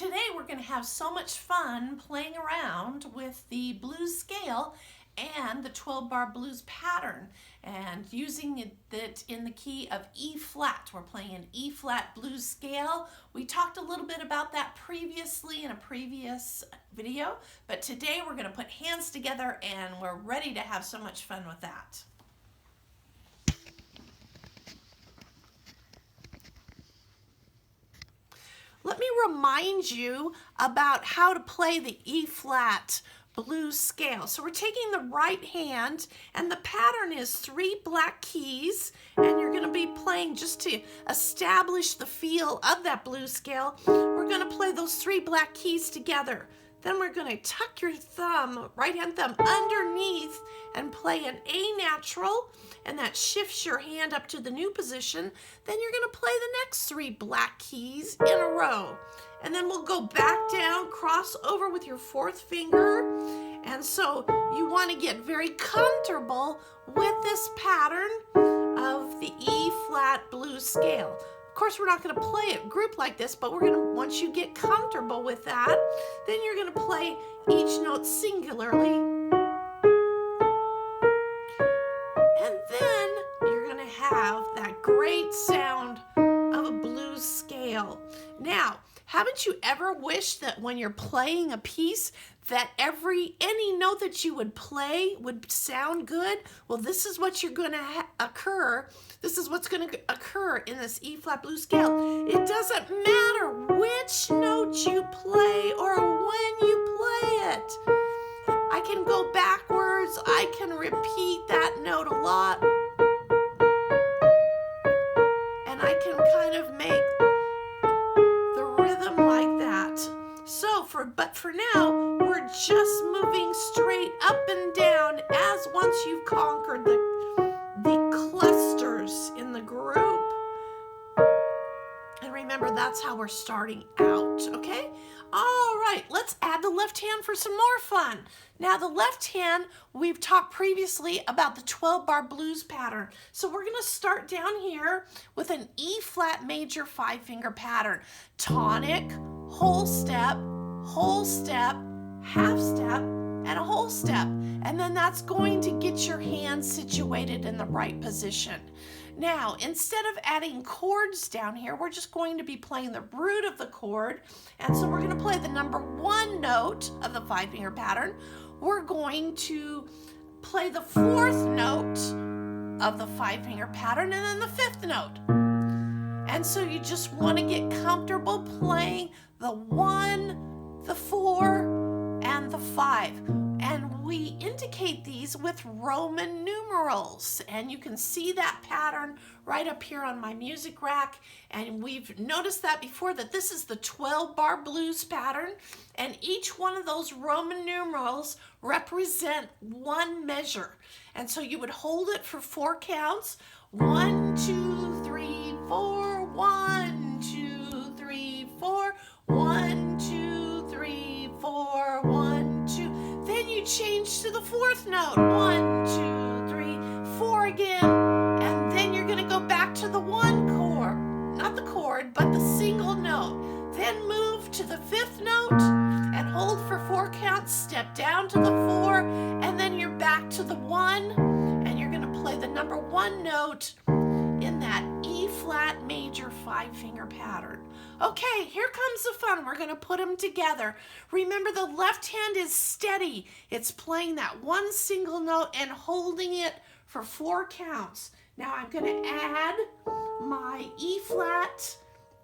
today we're going to have so much fun playing around with the blues scale and the 12-bar blues pattern and using it in the key of E flat. We're playing an E flat blues scale. We talked a little bit about that previously in a previous video, but today we're going to put hands together and we're ready to have so much fun with that. Let me remind you about how to play the E flat blues scale. So we're taking the right hand and the pattern is 3 black keys, and you're going to be playing just to establish the feel of that blues scale. We're going to play those 3 black keys together. Then we're going to tuck your thumb, right hand thumb, underneath and play an A natural, and that shifts your hand up to the new position. Then you're going to play the next 3 black keys in a row. And then we'll go back down, cross over with your 4th finger. And so you want to get very comfortable with this pattern of the E flat blues scale. Of course, we're not going to play it group like this, but we're going to, once you get comfortable with that, then you're going to play each note singularly. And then you're going to have that great sound of a blues scale. Now, haven't you ever wished that when you're playing a piece that any note that you would play would sound good? Well, this is what you're going to This is what's going to occur in this E flat blues scale. It doesn't matter which note you play or when you play it. I can go backwards. I can repeat that note a lot. And I can kind of make the rhythm like that. But for now, we're just moving straight up and down as once you've conquered the clusters in the group. And remember, that's how we're starting out, okay? All right, let's add the left hand for some more fun. Now, the left hand, we've talked previously about the 12-bar blues pattern. So we're going to start down here with an E flat major 5-finger pattern. Tonic, whole step, half step, and a whole step. And then that's going to get your hands situated in the right position. Now, instead of adding chords down here, we're just going to be playing the root of the chord. And so we're going to play the number 1 note of the 5-finger pattern. We're going to play the 4th note of the 5-finger pattern and then the 5th note. And so you just want to get comfortable playing the 1, the 4, and the 5. And we indicate these with Roman numerals. And you can see that pattern right up here on my music rack. And we've noticed that before, that this is the 12-bar blues pattern. And each one of those Roman numerals represent 1 measure. And so you would hold it for 4 counts. 1, 2, 3, 4. 1, 2, 3, 4. 1, 2, 3, 4. 1, 2. Then you change to the 4th note. 1, 2, 3, 4 again. And then you're going to go back to the 1 chord. Not the chord, but the single note. Then move to the 5th note and hold for 4 counts. Step down to the 4, and then you're back to the 1. And you're going to play the number 1 note in that E flat major 5-finger pattern. Okay, here comes the fun. We're going to put them together. Remember, the left hand is steady. It's playing that 1 single note and holding it for 4 counts. Now I'm going to add my E flat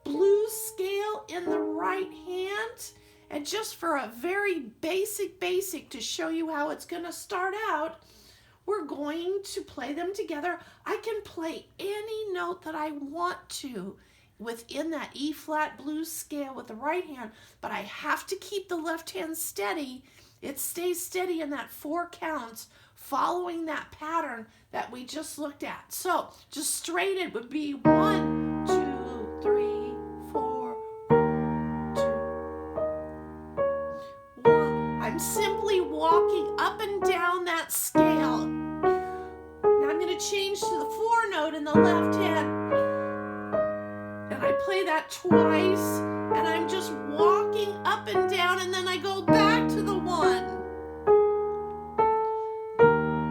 blues scale in the right hand. And just for a very basic to show you how it's going to start out, we're going to play them together. I can play any note that I want to within that E flat blues scale with the right hand, but I have to keep the left hand steady. It stays steady in that 4 counts, following that pattern that we just looked at. So just straight it would be 1, 2, 3, 4, 2, 1. I'm simply walking up and down that scale. Now I'm going to change to the 4 note in the left hand. And I play that twice, and I'm just walking 1, and then I go back to the 1.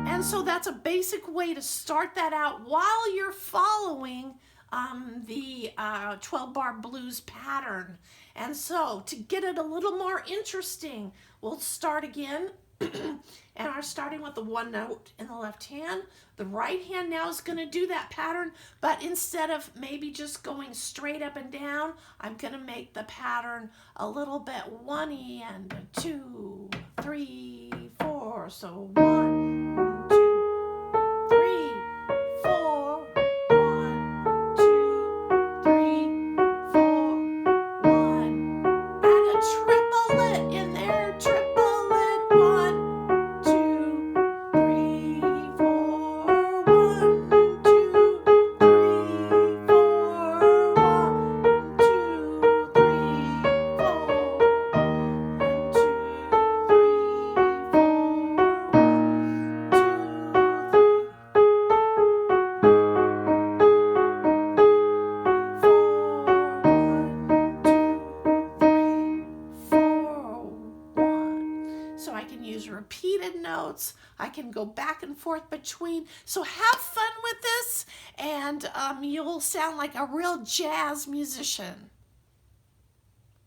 And so that's a basic way to start that out while you're following the 12-bar blues pattern. And so to get it a little more interesting, we'll start again. And are starting with the 1 note in the left hand. The right hand now is going to do that pattern, but instead of maybe just going straight up and down, I'm going to make the pattern a little bit 1-y and 2, 3, 4. So 1, 2, 3, 4. 1, 2, 3, 4. 1. Add a triplet in there. Triplet. 1, 2, 3, 4. 1, 2, 3, 4. 1, 2, 3, 4. 1, 2, 3, 4. 1, 2, 3, 4. So I can use repeated notes. I can go back and forth between. So have fun with this, and you'll sound like a real jazz musician.